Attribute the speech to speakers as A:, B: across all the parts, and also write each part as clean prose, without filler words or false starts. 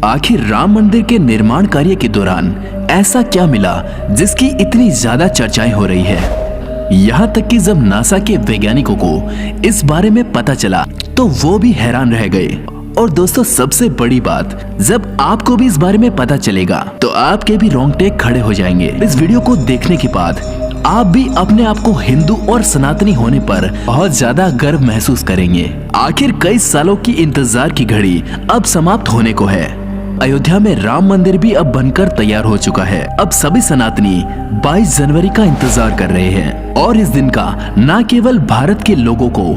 A: आखिर राम मंदिर के निर्माण कार्य के दौरान ऐसा क्या मिला जिसकी इतनी ज्यादा चर्चाएं हो रही है। यहाँ तक कि जब नासा के वैज्ञानिकों को इस बारे में पता चला तो वो भी हैरान रह गए। और दोस्तों, सबसे बड़ी बात, जब आपको भी इस बारे में पता चलेगा तो आपके भी रोंगटे खड़े हो जाएंगे। इस वीडियो को देखने के बाद आप भी अपने आप को हिंदू और सनातनी होने पर बहुत ज्यादा गर्व महसूस करेंगे। आखिर कई सालों की इंतजार की घड़ी अब समाप्त होने को है। अयोध्या में राम मंदिर भी अब बनकर तैयार हो चुका है। अब सभी सनातनी 22 जनवरी का इंतजार कर रहे हैं और इस दिन का न केवल भारत के लोगों को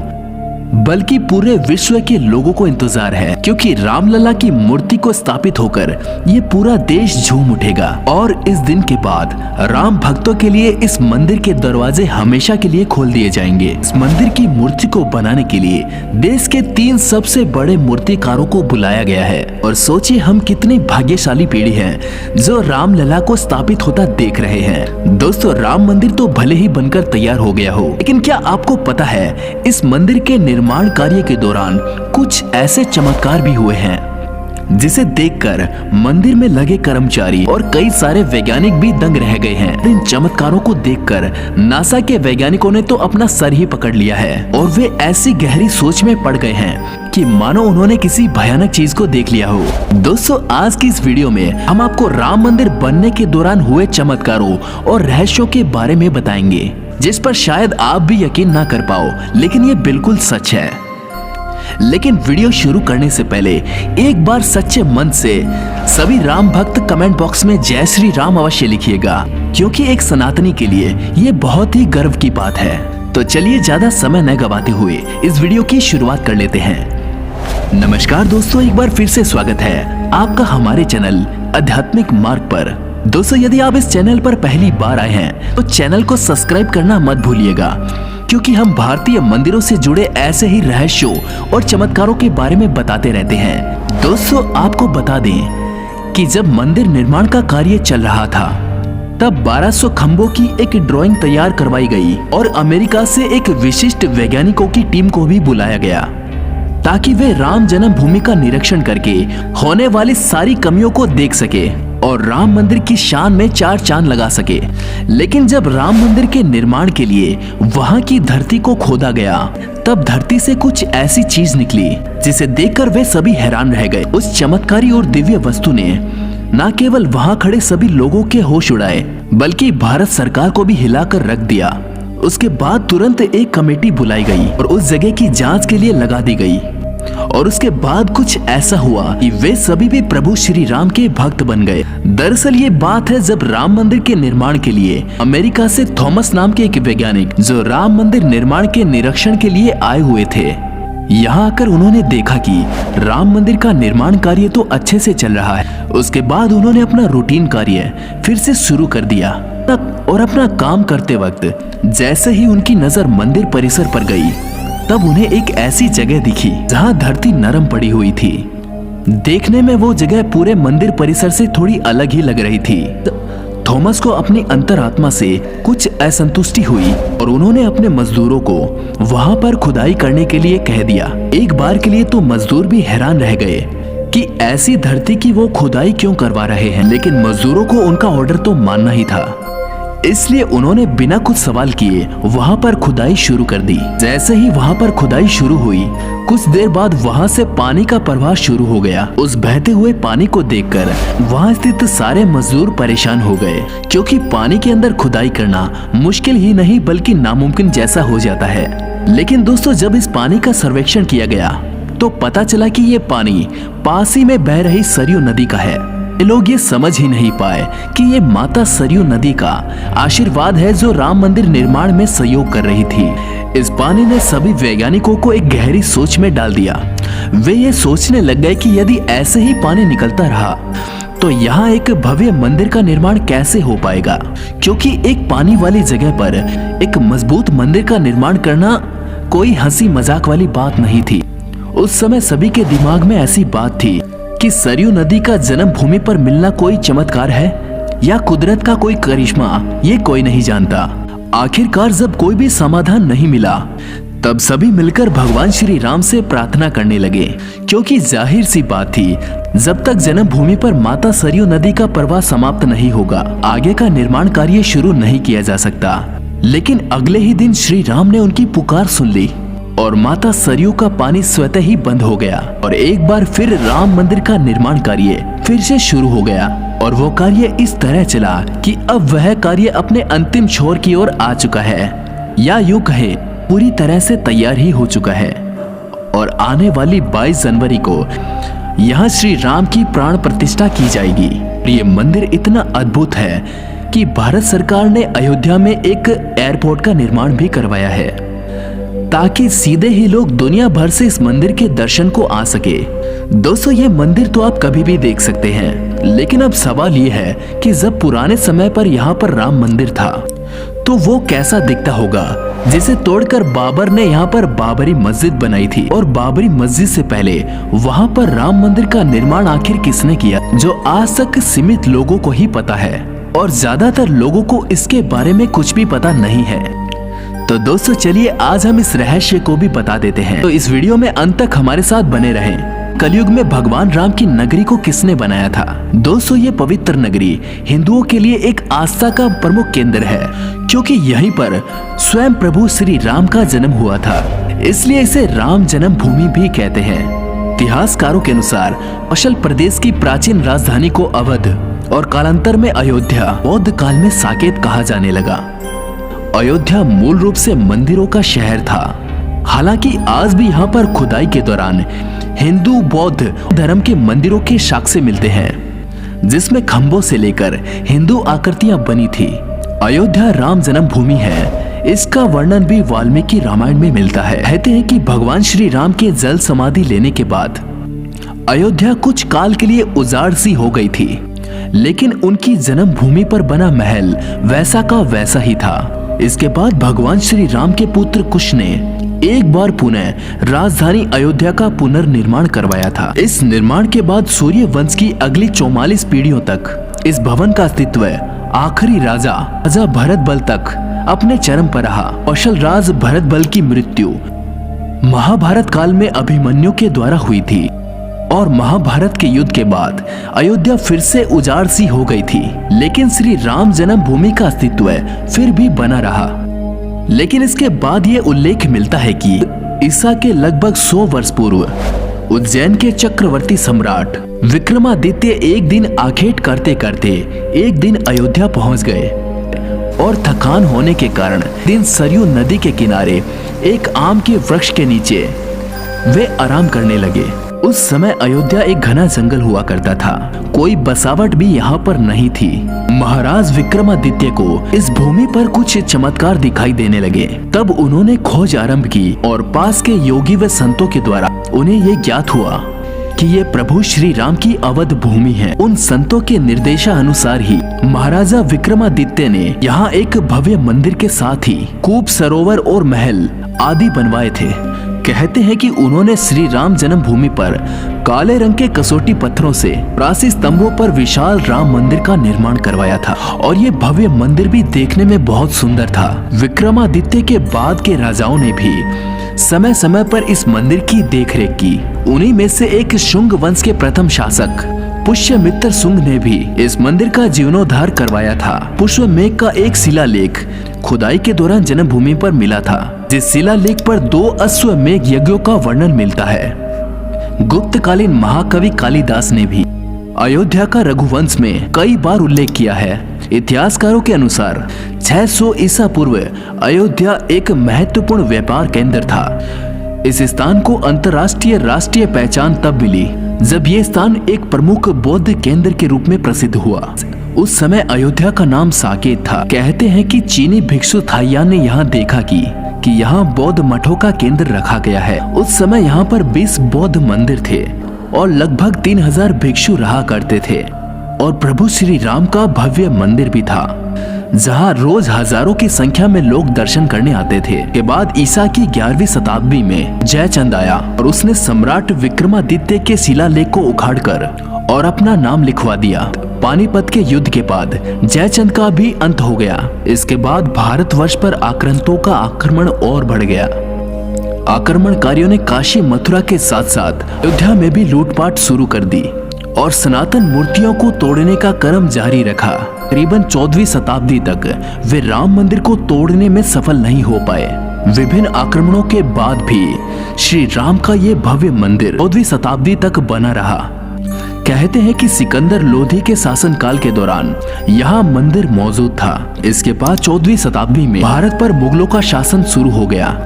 A: बल्कि पूरे विश्व के लोगों को इंतजार है, क्योंकि रामलला की मूर्ति को स्थापित होकर ये पूरा देश झूम उठेगा। और इस दिन के बाद राम भक्तों के लिए इस मंदिर के दरवाजे हमेशा के लिए खोल दिए जाएंगे। इस मंदिर की मूर्ति को बनाने के लिए देश के 3 सबसे बड़े मूर्तिकारों को बुलाया गया है। और सोचिए हम कितनी भाग्यशाली पीढ़ी है जो रामलला को स्थापित होता देख रहे हैं। दोस्तों, राम मंदिर तो भले ही बनकर तैयार हो गया हो, लेकिन क्या आपको पता है इस मंदिर के निर्माण कार्य के दौरान कुछ ऐसे चमत्कार भी हुए हैं जिसे देखकर मंदिर में लगे कर्मचारी और कई सारे वैज्ञानिक भी दंग रह गए हैं। इन चमत्कारों को देखकर नासा के वैज्ञानिकों ने तो अपना सर ही पकड़ लिया है और वे ऐसी गहरी सोच में पड़ गए हैं कि मानो उन्होंने किसी भयानक चीज को देख लिया हो। दोस्तों, आज की इस वीडियो में हम आपको राम मंदिर बनने के दौरान हुए चमत्कारों और रहस्यों के बारे में बताएंगे, जिस पर शायद आप भी यकीन ना कर पाओ, लेकिन ये बिल्कुल सच है। लेकिन वीडियो शुरू करने से पहले एक बार सच्चे मन से सभी राम भक्त कमेंट बॉक्स में जय श्री राम अवश्य लिखिएगा, क्योंकि एक सनातनी के लिए ये बहुत ही गर्व की बात है। तो चलिए ज्यादा समय न गवाते हुए इस वीडियो की शुरुआत कर लेते हैं। नमस्कार दोस्तों, एक बार फिर से स्वागत है आपका हमारे चैनल आध्यात्मिक मार्ग पर। दोस्तों, यदि आप इस चैनल पर पहली बार आए हैं तो चैनल को सब्सक्राइब करना मत भूलिएगा, क्योंकि हम भारतीय मंदिरों से जुड़े ऐसे ही रहस्यों और चमत्कारों के बारे में बताते रहते हैं। दोस्तों, आपको बता दें कि जब मंदिर निर्माण का कार्य चल रहा था तब 1200 खंभों की एक ड्राइंग तैयार करवाई गई और अमेरिका से एक विशिष्ट वैज्ञानिकों की टीम को भी बुलाया गया ताकि वे राम जन्मभूमि का निरीक्षण करके होने वाली सारी कमियों को देख सके और राम मंदिर की शान में 4 चांद लगा सके। लेकिन जब राम मंदिर के निर्माण के लिए वहां की धरती को खोदा गया तब धरती से कुछ ऐसी चीज निकली जिसे देखकर वे सभी हैरान रह गए। उस चमत्कारी और दिव्य वस्तु ने न केवल वहां खड़े सभी लोगों के होश उड़ाए, बल्कि भारत सरकार को भी हिलाकर रख दिया। उसके बाद तुरंत एक कमेटी बुलाई गई और उस जगह की जांच के लिए लगा दी गई। और उसके बाद कुछ ऐसा हुआ कि वे सभी भी प्रभु श्री राम के भक्त बन गए। दरअसल ये बात है जब राम मंदिर के निर्माण के लिए अमेरिका से थॉमस नाम के एक वैज्ञानिक जो राम मंदिर निर्माण के निरीक्षण के लिए आए हुए थे, यहाँ आकर उन्होंने देखा कि राम मंदिर का निर्माण कार्य तो अच्छे से चल रहा है। उसके बाद उन्होंने अपना रूटीन कार्य फिर से शुरू कर दिया और अपना काम करते वक्त जैसे ही उनकी नजर मंदिर परिसर पर गई तब उन्हें एक ऐसी जगह दिखी जहां धरती नरम पड़ी हुई थी। देखने में वो जगह पूरे मंदिर परिसर से थोड़ी अलग ही लग रही थी। थॉमस को अपनी अंतरात्मा से कुछ असंतुष्टि हुई और उन्होंने अपने मजदूरों को वहां पर खुदाई करने के लिए कह दिया। एक बार के लिए तो मजदूर भी हैरान रह गए कि ऐसी धरती की वो खुदाई क्यों करवा रहे हैं, लेकिन मजदूरों को उनका ऑर्डर तो मानना ही था, इसलिए उन्होंने बिना कुछ सवाल किए वहां पर खुदाई शुरू कर दी। जैसे ही वहां पर खुदाई शुरू हुई, कुछ देर बाद वहां से पानी का प्रवाह शुरू हो गया। उस बहते हुए पानी को देखकर वहां स्थित सारे मजदूर परेशान हो गए, क्योंकि पानी के अंदर खुदाई करना मुश्किल ही नहीं बल्कि नामुमकिन जैसा हो जाता है। लेकिन दोस्तों, जब इस पानी का सर्वेक्षण किया गया तो पता चला कि ये पानी पास ही में बह रही सरयू नदी का है। लोग ये समझ ही नहीं पाए कि ये माता सरयू नदी का आशीर्वाद है जो राम मंदिर निर्माण में सहयोग कर रही थी। इस पानी ने सभी वैज्ञानिकों को एक गहरी सोच में डाल दिया। वे ये सोचने लग गए कि यदि ऐसे ही पानी निकलता रहा तो यहाँ एक भव्य मंदिर का निर्माण कैसे हो पाएगा, क्योंकि एक पानी वाली जगह पर एक मजबूत मंदिर का निर्माण करना कोई हंसी मजाक वाली बात नहीं थी। उस समय सभी के दिमाग में ऐसी बात थी कि सरयू नदी का जन्म भूमि पर मिलना कोई चमत्कार है या कुदरत का कोई करिश्मा, ये कोई नहीं जानता। आखिरकार जब कोई भी समाधान नहीं मिला तब सभी मिलकर भगवान श्री राम से प्रार्थना करने लगे, क्योंकि जाहिर सी बात थी जब तक जन्मभूमि पर माता सरयू नदी का प्रवाह समाप्त नहीं होगा, आगे का निर्माण कार्य शुरू नहीं किया जा सकता। लेकिन अगले ही दिन श्री राम ने उनकी पुकार सुन ली और माता सरयू का पानी स्वतः ही बंद हो गया और एक बार फिर राम मंदिर का निर्माण कार्य फिर से शुरू हो गया। और वो कार्य इस तरह चला कि अब वह कार्य अपने अंतिम छोर की ओर आ चुका है, या यूं कहे पूरी तरह से तैयार ही हो चुका है। और आने वाली 22 जनवरी को यहाँ श्री राम की प्राण प्रतिष्ठा की जाएगी। ये मंदिर इतना अद्भुत है कि भारत सरकार ने अयोध्या में एक एयरपोर्ट का निर्माण भी करवाया है, ताकि सीधे ही लोग दुनिया भर से इस मंदिर के दर्शन को आ सके। दोस्तों, ये मंदिर तो आप कभी भी देख सकते हैं, लेकिन अब सवाल ये है कि जब पुराने समय पर यहाँ पर राम मंदिर था तो वो कैसा दिखता होगा, जिसे तोड़कर बाबर ने यहाँ पर बाबरी मस्जिद बनाई थी। और बाबरी मस्जिद से पहले वहाँ पर राम मंदिर का निर्माण आखिर किसने किया, जो आज तक सीमित लोगों को ही पता है और ज्यादातर लोगों को इसके बारे में कुछ भी पता नहीं है। तो दोस्तों चलिए आज हम इस रहस्य को भी बता देते हैं, तो इस वीडियो में अंत तक हमारे साथ बने रहें। कलयुग में भगवान राम की नगरी को किसने बनाया था? दोस्तों, ये पवित्र नगरी हिंदुओं के लिए एक आस्था का प्रमुख केंद्र है, क्योंकि यहीं पर स्वयं प्रभु श्री राम का जन्म हुआ था, इसलिए इसे राम जन्मभूमि भी कहते हैं। इतिहासकारों के अनुसार कौशल प्रदेश की प्राचीन राजधानी को अवध और कालांतर में अयोध्या बौद्ध काल में साकेत कहा जाने लगा। अयोध्या मूल रूप से मंदिरों का शहर था। हालांकि आज भी यहाँ पर खुदाई के दौरान हिंदू बौद्ध धर्म के मंदिरों के साक्ष्य मिलते हैं, जिसमें खंभों से लेकर हिंदू आकृतियां बनी थी। अयोध्या राम जन्मभूमि है, इसका वर्णन भी वाल्मीकि रामायण में मिलता है। कहते हैं कि भगवान श्री राम के जल समाधि लेने के बाद अयोध्या कुछ काल के लिए उजाड़ सी हो गई थी, लेकिन उनकी जन्मभूमि पर बना महल वैसा का वैसा ही था। इसके बाद भगवान श्री राम के पुत्र कुश ने एक बार पुनः राजधानी अयोध्या का पुनर्निर्माण करवाया था। इस निर्माण के बाद सूर्य वंश की अगली 44 पीढ़ियों तक इस भवन का अस्तित्व आखिरी राजा भरत बल तक अपने चरम पर रहा। कौशल राज भरत बल की मृत्यु महाभारत काल में अभिमन्यु के द्वारा हुई थी और महाभारत के युद्ध के बाद अयोध्या फिर से उजाड़ सी हो गई थी, लेकिन श्री राम जन्मभूमि का अस्तित्व फिर भी बना रहा। लेकिन इसके बाद ये उल्लेख मिलता है कि ईसा के लगभग 100 वर्ष पूर्व उज्जैन के चक्रवर्ती सम्राट विक्रमादित्य एक दिन आखेट करते करते एक दिन अयोध्या पहुंच गए और थकान होने के कारण दिन सरयू नदी के किनारे एक आम के वृक्ष के नीचे वे आराम करने लगे। उस समय अयोध्या एक घना जंगल हुआ करता था, कोई बसावट भी यहाँ पर नहीं थी। महाराज विक्रमादित्य को इस भूमि पर कुछ चमत्कार दिखाई देने लगे। तब उन्होंने खोज आरंभ की और पास के योगी व संतों के द्वारा उन्हें ये ज्ञात हुआ कि ये प्रभु श्री राम की अवध भूमि है। उन संतों के निर्देशानुसार ही महाराजा विक्रमादित्य ने यहाँ एक भव्य मंदिर के साथ ही कूप, सरोवर और महल आदि बनवाए थे। कहते हैं कि उन्होंने श्री राम जन्मभूमि पर काले रंग के कसौटी पत्थरों से प्राचीन स्तंभों पर विशाल राम मंदिर का निर्माण करवाया था और ये भव्य मंदिर भी देखने में बहुत सुंदर था। विक्रमादित्य के बाद के राजाओं ने भी समय समय पर इस मंदिर की देखरेख की। उन्हीं में से एक शुंग वंश के प्रथम शासक पुष्यमित्र शुंग ने भी इस मंदिर का जीर्णोद्धार करवाया था। पुष्यमेघ का एक शिलालेख खुदाई के दौरान जन्मभूमि पर मिला था, जिस शिलालेख पर 2 अश्वमेघ यज्ञों का वर्णन मिलता है। गुप्तकालीन महाकवि कालिदास ने भी अयोध्या का रघुवंश में कई बार उल्लेख किया है। इतिहासकारों के अनुसार 600 ईसा पूर्व अयोध्या एक महत्वपूर्ण व्यापार केंद्र था। इस स्थान को अंतर्राष्ट्रीय राष्ट्रीय पहचान तब मिली जब ये स्थान एक प्रमुख बौद्ध केंद्र के रूप में प्रसिद्ध हुआ। उस समय अयोध्या का नाम साकेत था। कहते हैं कि चीनी भिक्षु थाइयान ने यहाँ देखा कि यहाँ बौद्ध मठों का केंद्र रखा गया है। उस समय यहाँ पर 20 बौद्ध मंदिर थे और लगभग 3000 भिक्षु रहा करते थे और प्रभु श्री राम का भव्य मंदिर भी था, जहाँ रोज हजारों की संख्या में लोग दर्शन करने आते थे। के बाद ईसा की 11वीं शताब्दी में जयचंद आया और उसने सम्राट विक्रमादित्य के शिलालेख को उखाड़कर और अपना नाम लिखवा दिया। पानीपत के युद्ध के बाद जयचंद का भी अंत हो गया। इसके बाद भारतवर्ष पर आक्रांतों का आक्रमण और बढ़ गया। आक्रमणकारियों ने काशी मथुरा के साथ साथ अयोध्या में भी लूटपाट शुरू कर दी और सनातन मूर्तियों को तोड़ने का क्रम जारी रखा। करीबन 14वीं शताब्दी तक वे राम मंदिर को तोड़ने में सफल नहीं हो पाए। विभिन्न आक्रमणों के बाद भी श्री राम का ये भव्य मंदिर 14वीं शताब्दी तक बना रहा। कहते हैं कि सिकंदर लोधी के शासनकाल के दौरान यहाँ मंदिर मौजूद था। इसके बाद 14वीं शताब्दी में भारत पर मुगलों का शासन शुरू हो गया।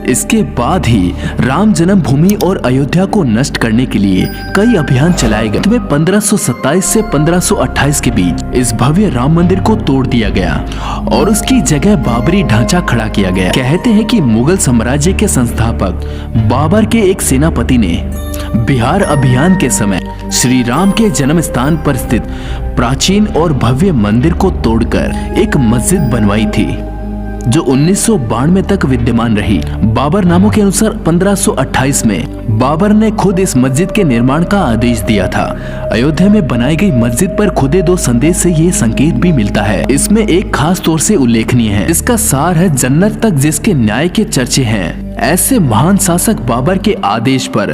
A: इसके बाद ही राम जन्मभूमि और अयोध्या को नष्ट करने के लिए कई अभियान चलाए गए। 1527 से 1528 के बीच इस भव्य राम मंदिर को तोड़ दिया गया और उसकी जगह बाबरी ढांचा खड़ा किया गया। कहते हैं कि मुगल साम्राज्य के संस्थापक बाबर के एक सेनापति ने बिहार अभियान के समय श्री राम के जन्म स्थान पर स्थित प्राचीन और भव्य मंदिर को तोड़कर एक मस्जिद बनवाई थी, जो 1992 तक विद्यमान रही। बाबर नामों के अनुसार 1528 में बाबर ने खुद इस मस्जिद के निर्माण का आदेश दिया था। अयोध्या में बनाई गई मस्जिद पर खुदे दो संदेश से ये संकेत भी मिलता है। इसमें एक खास तौर से उल्लेखनीय है, इसका सार है जन्नत तक जिसके न्याय के चर्चे हैं। ऐसे महान शासक बाबर के आदेश पर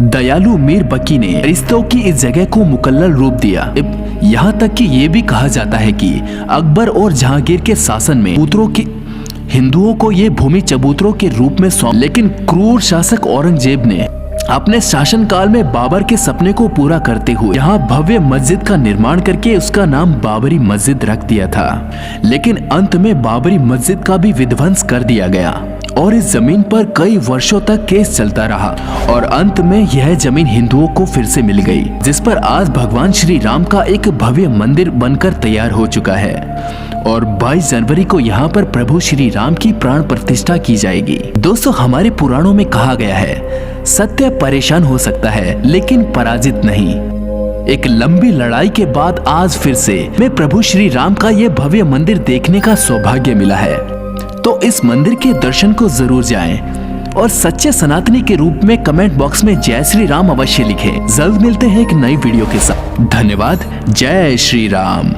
A: दयालु मीर बकी ने रिश्तों की इस जगह को मुकल्लल रूप दिया। यहाँ तक कि ये भी कहा जाता है कि अकबर और जहांगीर के शासन में पुत्रों की हिंदुओं को ये भूमि चबूतरों के रूप में सौंप, लेकिन क्रूर शासक औरंगजेब ने अपने शासनकाल में बाबर के सपने को पूरा करते हुए यहाँ भव्य मस्जिद का निर्माण करके उसका नाम बाबरी मस्जिद रख दिया था। लेकिन अंत में बाबरी मस्जिद का भी विध्वंस कर दिया गया और इस जमीन पर कई वर्षों तक केस चलता रहा और अंत में यह जमीन हिंदुओं को फिर से मिल गई, जिस पर आज भगवान श्री राम का एक भव्य मंदिर बनकर तैयार हो चुका है और 22 जनवरी को यहाँ पर प्रभु श्री राम की प्राण प्रतिष्ठा की जाएगी। दोस्तों, हमारे पुराणों में कहा गया है, सत्य परेशान हो सकता है लेकिन पराजित नहीं। एक लंबी लड़ाई के बाद आज फिर से मैं प्रभु श्री राम का ये भव्य मंदिर देखने का सौभाग्य मिला है। तो इस मंदिर के दर्शन को जरूर जाएं और सच्चे सनातनी के रूप में कमेंट बॉक्स में जय श्री राम अवश्य लिखें। जल्द मिलते हैं एक नई वीडियो के साथ। धन्यवाद। जय श्री राम।